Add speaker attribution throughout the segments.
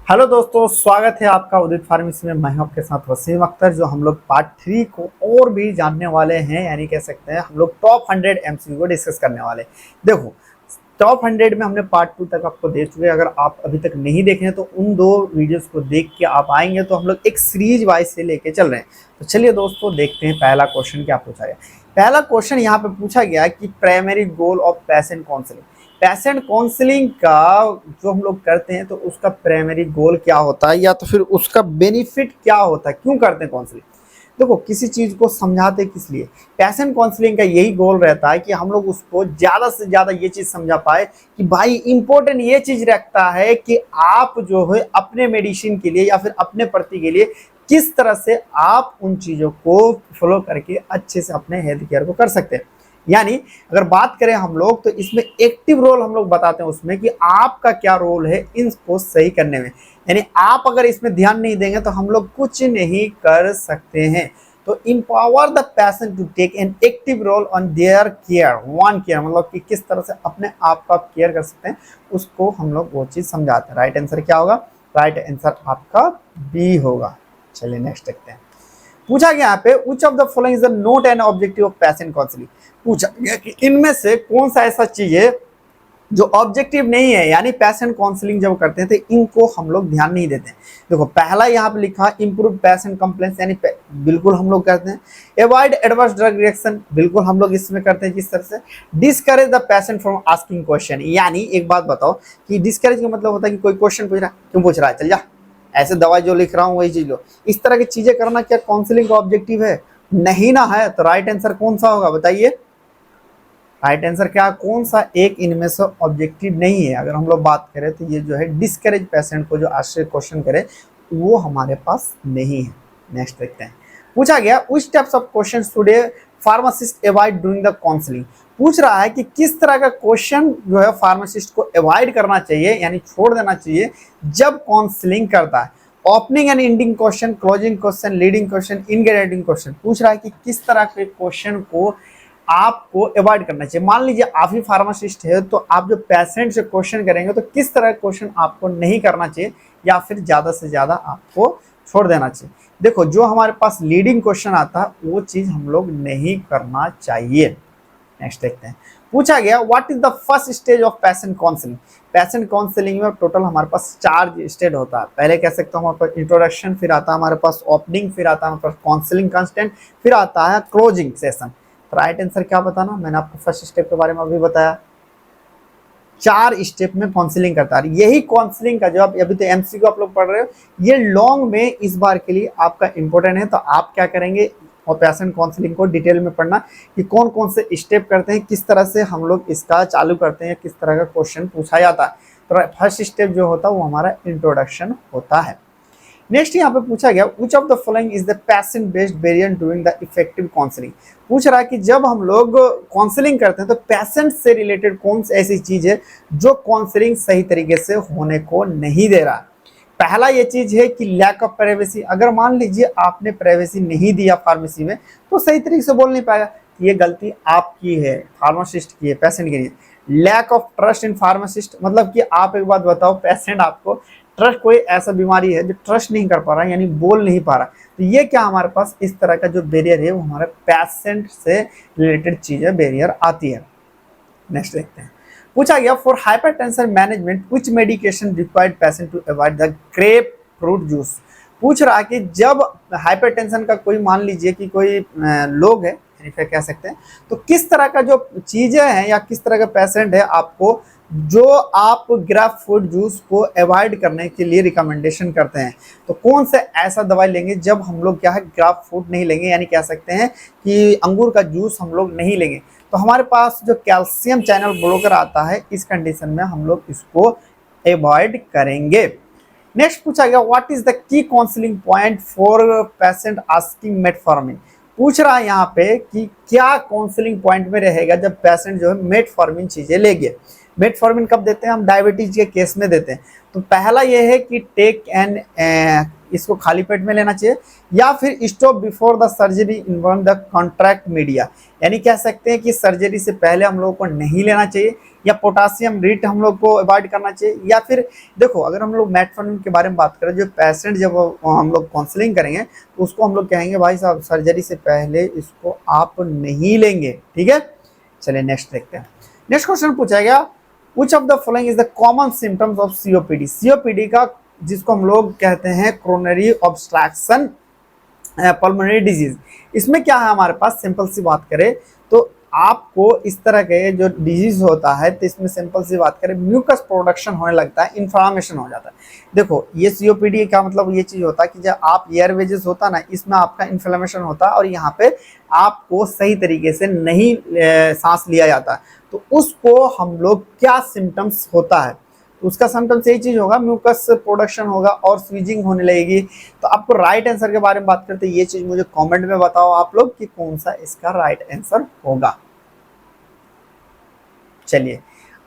Speaker 1: Hello दोस्तों, स्वागत है आपका उदित फार्मेसी में। मैं हूं आपके साथ वसीम अख्तर। जो हम लोग पार्ट 3 को और भी जानने वाले हैं, यानी कह सकते हैं हम लोग टॉप 100 एमसीक्यू को डिस्कस करने वाले हैं। देखो, टॉप 100 में हमने पार्ट 2 तक आपको दे चुके हैं। अगर आप अभी तक नहीं देखे हैं तो उन दो वीडियोस को देख के आप आएंगे तो हम लोग एक सीरीज वाइज से लेके चल रहे हैं। तो चलिए दोस्तों, देखते हैं पहला क्वेश्चन क्या पूछा गया। पहला क्वेश्चन यहाँ पे पूछा गया कि primary goal of patient counselling. Patient counselling का जो हम लोग करते हैं तो उसका प्राइमरी गोल क्या होता है, या तो फिर उसका बेनिफिट क्या होता है, क्यों करते हैं काउंसलिंग। देखो, किसी चीज को समझाते किस लिए। पेशेंट काउंसलिंग का यही गोल रहता है कि हम लोग उसको ज्यादा से ज्यादा ये चीज समझा पाए कि भाई इंपॉर्टेंट ये चीज रखता है कि आप जो है अपने मेडिसिन के लिए या फिर अपने प्रति के लिए किस तरह से आप उन चीजों को फॉलो करके अच्छे से अपने हेल्थ केयर को कर सकते हैं। यानी अगर बात करें हम लोग तो इसमें एक्टिव रोल हम लोग बताते हैं उसमें कि आपका क्या रोल है इनको सही करने में। यानी आप अगर इसमें ध्यान नहीं देंगे तो हम लोग कुछ नहीं कर सकते हैं। तो empower the patient to take an active role on their care, one care, मतलब कि किस तरह से अपने आप का केयर कर सकते हैं, उसको हम लोग वो चीज समझाते हैं। राइट आंसर क्या होगा? राइट आंसर आपका बी होगा। चलिए नेक्स्ट देखते हैं। पूछा गया यहाँ पे which of the following is the not an objective of patient counselling. पूछा गया कि इनमें से कौन सा ऐसा चीज है जो ऑब्जेक्टिव नहीं है, यानी पेशेंट काउंसलिंग जब करते हैं तो इनको हम लोग ध्यान नहीं देते हैं। देखो, पहला यहाँ पे लिखा इंप्रूव पेशेंट कंप्लेंस, यानी बिल्कुल हम लोग करते हैं। अवॉइड एडवर्स ड्रग रिएक्शन, बिल्कुल हम लोग इसमें करते हैं। किस तरह से? Discourage the patient from asking question, यानी एक बात बताओ कि डिस्करेज का मतलब होता है कि कोई क्वेश्चन पूछ रहा है, क्यों पूछ रहा है, चल जा, ऐसे दवाई जो लिख रहा हूँ वही चीज लो। इस तरह की चीजें करना क्या काउंसलिंग का ऑब्जेक्टिव है? नहीं ना है। तो राइट आंसर कौन सा होगा बताइए? राइट आंसर क्या, कौन सा एक इनमें से ऑब्जेक्टिव नहीं है? अगर हम लोग बात करें तो ये जो है डिस्करेज पेशेंट को जो आश्चर्य क्वेश्चन करे वो हमारे पास नहीं है। नेक्स्ट देखते हैं। पूछा गया which types of question should A pharmacist avoid during the counselling. पूछ रहा है कि किस तरह का क्वेश्चन जो है फार्मासिस्ट को अवॉइड करना चाहिए, यानी छोड़ देना चाहिए जब काउंसलिंग करता है। Opening and ending question, closing question, leading question, इनग्रेडिंग क्वेश्चन। पूछ रहा है कि किस तरह के क्वेश्चन को आपको अवॉइड करना चाहिए। मान लीजिए आप ही फार्मासिस्ट है तो आप जो पेशेंट से क्वेश्चन करेंगे तो किस तरह का क्वेश्चन आपको नहीं करना चाहिए या फिर ज्यादा से ज्यादा आपको छोड़ देना चाहिए। देखो, जो हमारे पास लीडिंग क्वेश्चन आता है वो चीज हम लोग नहीं करना चाहिए। नेक्स्ट देखते हैं। पूछा गया what is the first stage of patient counselling. Patient counselling में टोटल हमारे पास 4 स्टेज होता है। पहले कह सकते हो हमारे पास इंट्रोडक्शन, फिर आता है हमारे पास ओपनिंग, फिर आता है हमारे पास काउंसलिंग कंस्टेंट, फिर आता है क्लोजिंग सेशन। राइट आंसर क्या बताना? मैंने आपको फर्स्ट स्टेप के बारे में अभी बताया। 4 स्टेप में काउंसलिंग करता है। यही काउंसलिंग का जवाब, अभी तो एमसीक्यू आप लोग पढ़ रहे हो, ये लॉन्ग में इस बार के लिए आपका इंपॉर्टेंट है। तो आप क्या करेंगे और पेशेंट काउंसलिंग को डिटेल में पढ़ना कि कौन कौन से स्टेप करते हैं, किस तरह से हम लोग इसका चालू करते हैं, किस तरह का क्वेश्चन पूछा जाता है। तो फर्स्ट स्टेप जो होता है वो हमारा इंट्रोडक्शन होता है। नेक्स्ट यहाँ पे पूछा गया which of the following is the patient based variant during the effective counselling. पूछ रहा है कि जब हम लोग काउंसलिंग करते हैं तो पेशेंट से रिलेटेड कौन सी ऐसी चीज है जो काउंसलिंग सही तरीके से होने को नहीं दे रहा। पहला ये चीज है कि लैक ऑफ प्राइवेसी। अगर मान लीजिए आपने प्राइवेसी नहीं दिया फार्मेसी में तो सही तरीके से बोल नहीं पाएगा। ये गलती आपकी है, फार्मासिस्ट की है, पेशेंट की नहीं। Lack of trust in pharmacist, मतलब कि आप एक बात बताओ, पेशेंट आपको ट्रस्ट, कोई ऐसा बीमारी है जो ट्रस्ट नहीं कर पा रहा है, यानी बोल नहीं पा रहा, तो ये क्या हमारे पास इस तरह का जो बैरियर है वो हमारे पेशेंट से रिलेटेड चीजें बैरियर आती है। नेक्स्ट देखते हैं। पूछा गया for hypertension management which medication required patient to avoid the grapefruit juice. पूछ रहा है कि जब हाइपरटेंशन का कोई, मान लीजिए कि कोई लोग है, फिर कह सकते हैं, तो किस तरह का जो चीजें हैं या किस तरह का पेशेंट है आपको जो आप ग्रेप फ्रूट जूस को अवॉइड करने के लिए रिकमेंडेशन करते हैं। तो कौन से ऐसा दवाई लेंगे जब हम लोग क्या है ग्रेप फ्रूट नहीं लेंगे, यानी कह सकते हैं कि अंगूर का जूस हम लोग नहीं लेंगे। तो हमारे पास जो कैल्शियम चैनल ब्लॉकर आता है, इस कंडीशन में हम लोग इसको अवॉइड करेंगे। नेक्स्ट पूछा गया what is the key counselling point for patient asking metformin. पूछ रहा है यहाँ पे कि क्या काउंसलिंग पॉइंट में रहेगा जब पेशेंट जो है मेटफॉर्मिन चीजें लेंगे। मेटफॉर्मिन कब देते हैं? हम डायबिटीज के केस में देते हैं। तो पहला ये है कि टेक एन, इसको खाली पेट में लेना चाहिए, या फिर stop before the surgery involve the contract media, यानी कह सकते हैं कि सर्जरी से पहले हम लोगों को नहीं लेना चाहिए, या पोटासियम रिट हम लोग को अवॉइड करना चाहिए, या फिर देखो अगर हम लोग मेटफॉर्मिन के बारे में बात करें, जो पेशेंट जब हम लोग काउंसलिंग करेंगे तो उसको हम लोग कहेंगे भाई साहब सर्जरी से पहले इसको आप नहीं लेंगे, ठीक है। चलिए नेक्स्ट देखते हैं। नेक्स्ट क्वेश्चन पूछा गया, which of the following is the common symptoms of COPD. COPD का जिसको हम लोग कहते हैं कोरोनरी ऑब्स्ट्रक्शन पल्मोनरी डिजीज, इसमें क्या है हमारे पास, सिंपल सी बात करें तो आपको इस तरह के जो डिजीज होता है तो इसमें सिंपल सी बात करें म्यूकस प्रोडक्शन होने लगता है, इन्फ्लामेशन हो जाता है। देखो ये सीओपीडी का मतलब ये चीज होता है कि जब आप एयरवेजेस होता है ना, इसमें आपका इन्फ्लामेशन होता है और यहाँ पे आपको सही तरीके से नहीं सांस लिया जाता, तो उसको हम लोग क्या सिम्टम्स होता है, उसका सिम्टम्स यही चीज होगा, म्यूकस प्रोडक्शन होगा और स्वीजिंग होने लगेगी। तो आपको राइट आंसर के बारे में बात करते हैं, ये चीज मुझे कमेंट में बताओ आप लोग कि कौन सा इसका राइट आंसर होगा। चलिए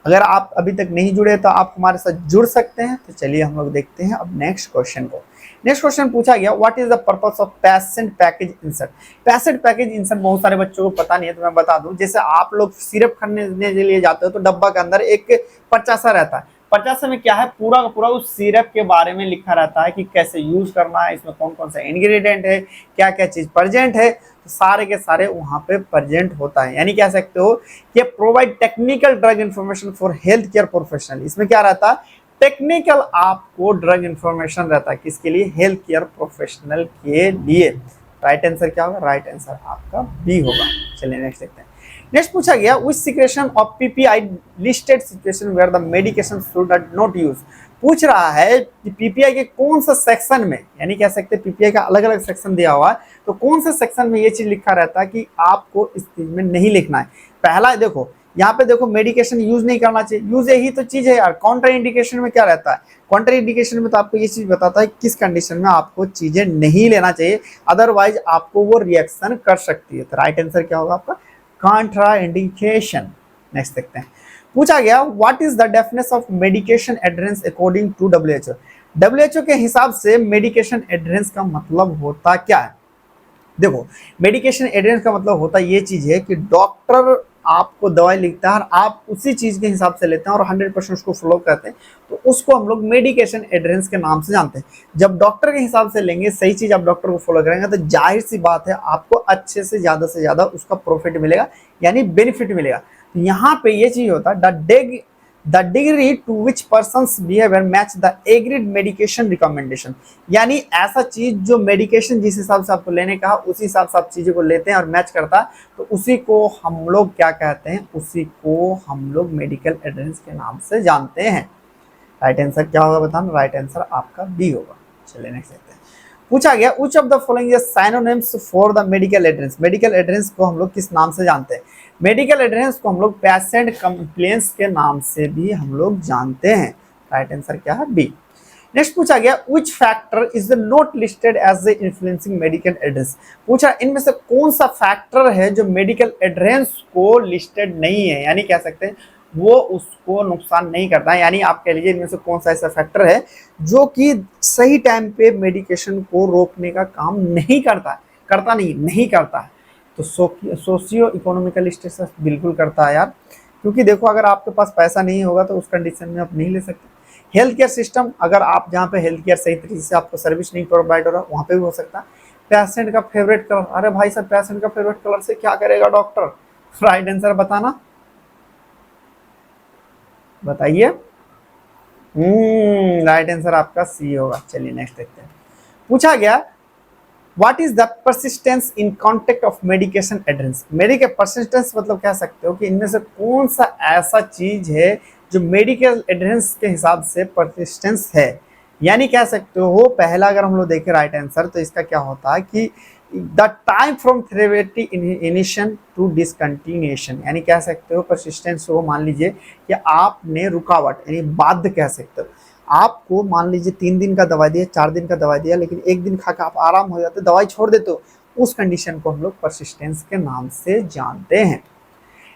Speaker 1: अगर आप अभी तक नहीं जुड़े तो आप हमारे साथ जुड़ सकते हैं। तो चलिए हम लोग देखते हैं अब नेक्स्ट क्वेश्चन को। नेक्स्ट क्वेश्चन पूछा गया, what is the purpose of patient package insert. Patient package insert बहुत सारे बच्चों को पता नहीं है, तो मैं बता दूं, जैसे आप लोग सिरप खरीदने के लिए जाते हो तो डब्बा के अंदर एक पर्चा रहता है, पर्चा में क्या है, पूरा का पूरा उस सिरप के बारे में लिखा रहता है कि कैसे यूज करना है, इसमें कौन कौन सा इंग्रेडिएंट है, क्या क्या चीज प्रेजेंट है, तो सारे के सारे वहां पे प्रेजेंट होता है। यानी कह सकते हो कि provide technical drug information for health care professional. इसमें क्या रहता है, टेक्निकल आपको ड्रग इंफॉर्मेशन रहता है, किसके लिए, हेल्थ केयर प्रोफेशनल के लिए। राइट आंसर क्या होगा, राइट आंसर आपका बी होगा। चलिए नेक्स्ट देखते हैं। नेक्स्ट पूछा गया, which secretion of PPI listed situation where the medication should not use. पूछ रहा है कि पीपीआई के कौन सा सेक्शन में, यानी कह सकते हैं पीपीआई का अलग अलग सेक्शन दिया हुआ है, तो कौन से सेक्शन में ये चीज लिखा रहता है कि आपको इस चीज में नहीं लिखना है। पहला देखो यहाँ पे देखो मेडिकेशन यूज नहीं करना चाहिए, यूज यही तो चीज है यार। काउंटर इंडिकेशन में क्या रहता है, काउंटर इंडिकेशन में तो आपको ये चीज बताता है किस कंडीशन में आपको चीजें नहीं लेना चाहिए, अदरवाइज आपको वो रिएक्शन कर सकती है। तो राइट आंसर क्या होगा आपका, कॉन्ट्रा इंडिकेशन। नेक्स्ट देखते हैं। पूछा गया, what is the definition of medication adherence according to WHO. WHO के हिसाब से मेडिकेशन एडहेरेंस का मतलब होता क्या है। देखो मेडिकेशन एडहेरेंस का मतलब होता ये चीज है कि डॉक्टर आपको दवाई लिखता है और आप उसी चीज के हिसाब से लेते हैं और 100% उसको फॉलो करते हैं, तो उसको हम लोग मेडिकेशन एडहेरेंस के नाम से जानते हैं। जब डॉक्टर के हिसाब से लेंगे, सही चीज आप डॉक्टर को फॉलो करेंगे, तो जाहिर सी बात है आपको अच्छे से ज्यादा उसका प्रॉफिट मिलेगा, यानी बेनिफिट मिलेगा। तो यहाँ पे ये चीज होता है the degree to which person's behaviour match the agreed medication recommendation, यानी ऐसा चीज जो मेडिकेशन जिस हिसाब से आपको लेने का उसी हिसाब से आप चीजों को लेते हैं और मैच करता है, तो उसी को हम लोग क्या कहते हैं, उसी को हम लोग मेडिकल एडहेरेंस के नाम से जानते हैं। राइट आंसर क्या होगा बताना, राइट आंसर आपका बी होगा। चलिए नेक्स्ट देखते हैं। पूछा गया, which of the following is synonyms for the medical adherence. Medical adherence को हम लोग किस नाम से जानते हैं, मेडिकल एडहेरेंस को हम लोग पेशेंट कंप्लेंट्स के नाम से भी हम लोग जानते हैं। राइट आंसर क्या है, बी। नेक्स्ट पूछा गया, which factor is not listed as the influencing medical adherence. पूछा इनमें से कौन सा फैक्टर है जो मेडिकल एडहेरेंस को लिस्टेड नहीं है, यानी कह सकते हैं वो उसको नुकसान नहीं करता है, यानी आप कह लीजिए इनमें से कौन सा ऐसा फैक्टर है जो कि सही टाइम पे मेडिकेशन को रोकने का काम नहीं करता है, नहीं करता है। तो सोशियो इकोनॉमिकल स्टेटस बिल्कुल करता है यार, क्योंकि देखो अगर आपके पास पैसा नहीं होगा तो उस कंडीशन में आप नहीं ले सकते। हेल्थ केयर सिस्टम, अगर आप जहाँ पे हेल्थ केयर सही तरीके से आपको सर्विस नहीं प्रोवाइड हो रहा, वहाँ पे भी हो सकता है। पेशेंट का फेवरेट कलर, अरे भाई साहब पेशेंट का फेवरेट कलर से क्या करेगा डॉक्टर, राइट आंसर बताना, बताइए। राइट आंसर आपका सी होगा। चलिए नेक्स्ट देखते हैं। पूछा गया, what is the persistence in contact of medication adherence. Medical persistence मतलब कह सकते हो कि इनमें से कौन सा ऐसा चीज है जो मेडिकल एडहेरेंस के हिसाब से परसिस्टेंस है, यानी कह सकते हो पहला अगर हम लोग देखें राइट आंसर, तो इसका क्या होता है कि the time from therapy initiation to discontinuation, यानी कह सकते हो परसिस्टेंस हो, मान लीजिए कि आपने रुकावट यानी बाध्य कह सकते हो, आपको मान लीजिए 3 दिन का दवाई दिया, 4 दिन का दवाई दिया, लेकिन एक दिन खा के आप आराम हो जाते, दवाई छोड़ देते हो, उस कंडीशन को हम लोग परसिस्टेंस के नाम से जानते हैं।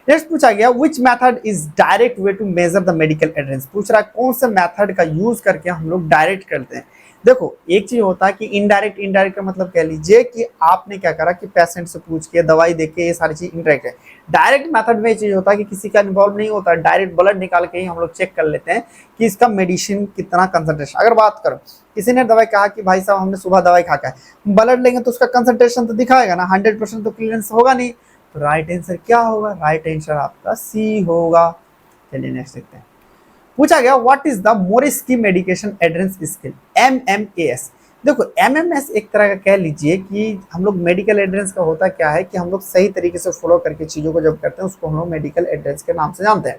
Speaker 1: नेक्स्ट पूछा गया which method is direct way to measure the medical address, पूछ रहा है कौन से मेथड का यूज करके हम लोग डायरेक्ट करते हैं। देखो एक चीज होता है कि इनडायरेक्ट, इनडायरेक्ट का मतलब कह लीजिए कि आपने क्या करा कि पेशेंट से पूछ के दवाई दे के, ये सारी चीज इनडायरेक्ट है। डायरेक्ट मेथड में ये चीज होता है कि किसी का इन्वॉल्व नहीं होता, डायरेक्ट ब्लड निकाल के ही हम लोग चेक कर लेते हैं कि इसका मेडिसिन कितना कंसंट्रेशन। अगर बात करो किसी ने दवाई कहा कि भाई साहब हमने सुबह दवाई खा है, ब्लड लेंगे तो उसका कंसंट्रेशन तो दिखाएगा ना, 100% तो क्लियरेंस होगा नहीं, तो राइट आंसर क्या होगा? राइट आंसर आपका सी होगा। चलिए नेक्स्ट देखते हैं। पूछा गया what is the Morisky medication adherence scale, MMAS। देखो MMS एक तरह का कह लीजिए कि हम लोग मेडिकल एड्रेस का होता क्या है कि हम लोग सही तरीके से फॉलो करके चीजों को जब करते हैं उसको हम लोग मेडिकल एड्रेस के नाम से जानते हैं।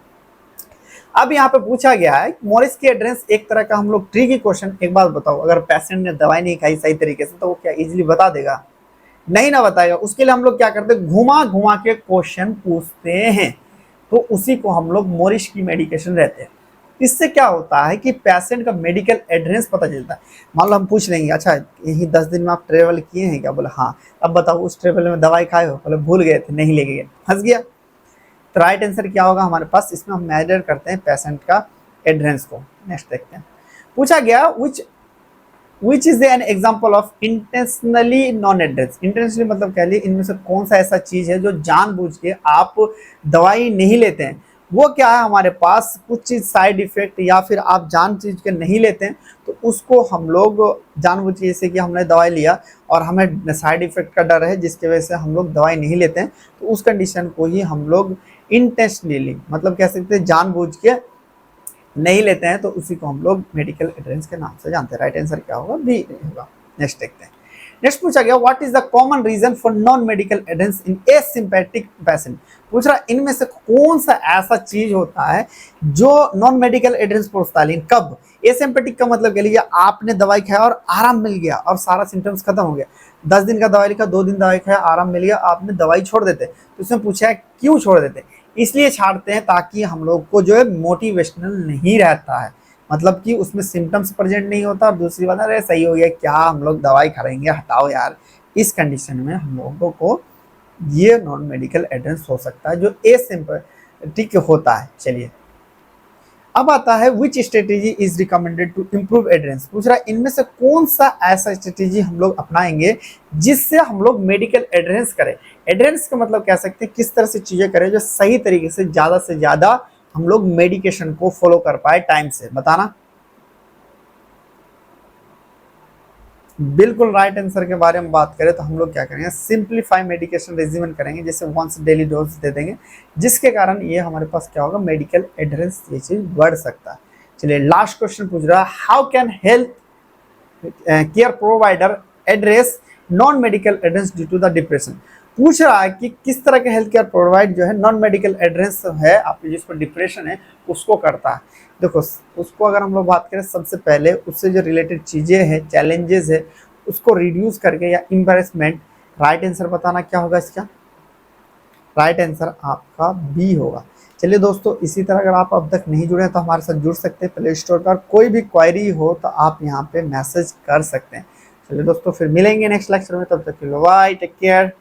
Speaker 1: अब यहाँ पे पूछा गया है मोरिस्की एड्रेस एक तरह का हम लोग ट्रिकी क्वेश्चन। एक बात बताओ, अगर पेशेंट ने दवाई नहीं खाई सही तरीके से तो वो क्या इजीली बता देगा? नहीं ना बताएगा। उसके लिए हम लोग क्या करते हैं, घुमा घुमा के क्वेश्चन पूछते हैं, तो उसी को हम लोग मोरिस्की मेडिकेशन रहते हैं। इससे क्या होता है कि पेशेंट का मेडिकल एड्रेस पता चलता है। मान लो हम पूछ लेंगे अच्छा यही 10 दिन में आप ट्रेवल किए हैं क्या? बोले हाँ। अब बताओ उस ट्रेवल में दवाई खाए हो? बोले भूल गए थे, नहीं लेके गए, फंस गया। तो राइट आंसर क्या होगा हमारे पास? इसमें हम मेजर करते हैं पेशेंट का एड्रेस को। नेक्स्ट देखते हैं। पूछा गया which is an example of intentionally non address. Intentionally मतलब कह लिए इनमें से कौन सा ऐसा चीज है जो जानबूझ के आप दवाई नहीं लेते हैं। वो क्या है हमारे पास, कुछ चीज साइड इफेक्ट या फिर आप जान चीज के नहीं लेते हैं तो उसको हम लोग जानबूझ के, जैसे कि हमने दवाई लिया और हमें साइड इफेक्ट का डर है जिसकी वजह से हम लोग दवाई नहीं लेते हैं, तो उस कंडीशन को ही हम लोग इंटेंशनली मतलब कह सकते हैं जानबूझ के नहीं लेते हैं, तो उसी को हम लोग मेडिकल एड्रेस के नाम से जानते हैं। राइट आंसर क्या होगा? बी होगा। नेक्स्ट देखते हैं। नेक्स्ट पूछा गया what is the common reason for non medical adherence in asymptomatic patient. पूछ रहा इनमें से कौन सा ऐसा चीज होता है जो नॉन मेडिकल एड्रेस पहुंचता है, लेकिन कब? एसिम्पैटिक का मतलब कह लीजिए आपने दवाई खाया और आराम मिल गया और सारा सिम्टम्स खत्म हो गया। 10 दिन का दवाई लिखा, 2 दिन दवाई खाया, आराम मिल गया, आपने दवाई छोड़ देते। तो उसने पूछा है क्यों छोड़ देते? इसलिए छाड़ते हैं ताकि हम लोग को जो है मोटिवेशनल नहीं रहता है, मतलब कि उसमें सिम्टम्स प्रेजेंट नहीं होता। और दूसरी बात, अरे सही हो गया क्या हम लोग दवाई खाएंगे, हटाओ यार। इस कंडीशन में हम लोगों को ये नॉन मेडिकल एड्रेस हो सकता है जो एसिम्पटोमेटिक होता है। चलिए अब आता है which strategy is recommended to improve adherence. पूछ रहा है इनमें से कौन सा ऐसा स्ट्रेटेजी हम लोग अपनाएंगे जिससे हम लोग मेडिकल एड्रेस करें। एड्रेस का मतलब कह सकते हैं किस तरह से चीजें करें जो सही तरीके से ज्यादा हम लोग मेडिकेशन को फॉलो कर पाए टाइम से। बताना। बिल्कुल राइट आंसर के बारे में बात करें तो हम लोग क्या करेंगे, सिंप्लीफाई मेडिकेशन रेजिमेंट करेंगे, जैसे वंस डेली डोज दे देंगे, जिसके कारण ये हमारे पास क्या होगा, मेडिकल एड्रेस ये चीज बढ़ सकता है। चलिए लास्ट क्वेश्चन पूछ रहा है how can health care provider address non medical address due to the depression. पूछ रहा है कि किस तरह के हेल्थ केयर प्रोवाइड जो है नॉन मेडिकल एड्रेस है आपके जिस पर डिप्रेशन है उसको करता है। देखो उसको अगर हम लोग बात करें सबसे पहले उससे जो रिलेटेड चीज़ें हैं, चैलेंजेस है, उसको रिड्यूस करके या एम्बैरेसमेंट। राइट आंसर बताना क्या होगा इसका? राइट आंसर आपका बी होगा। चलिए दोस्तों इसी तरह अगर आप अब तक नहीं जुड़े हैं तो हमारे साथ जुड़ सकते हैं प्ले स्टोर पर। कोई भी क्वेरी हो तो आप यहाँ पे मैसेज कर सकते हैं। चलिए दोस्तों फिर मिलेंगे नेक्स्ट लेक्चर में, तब तक के लिए बाय, टेक केयर।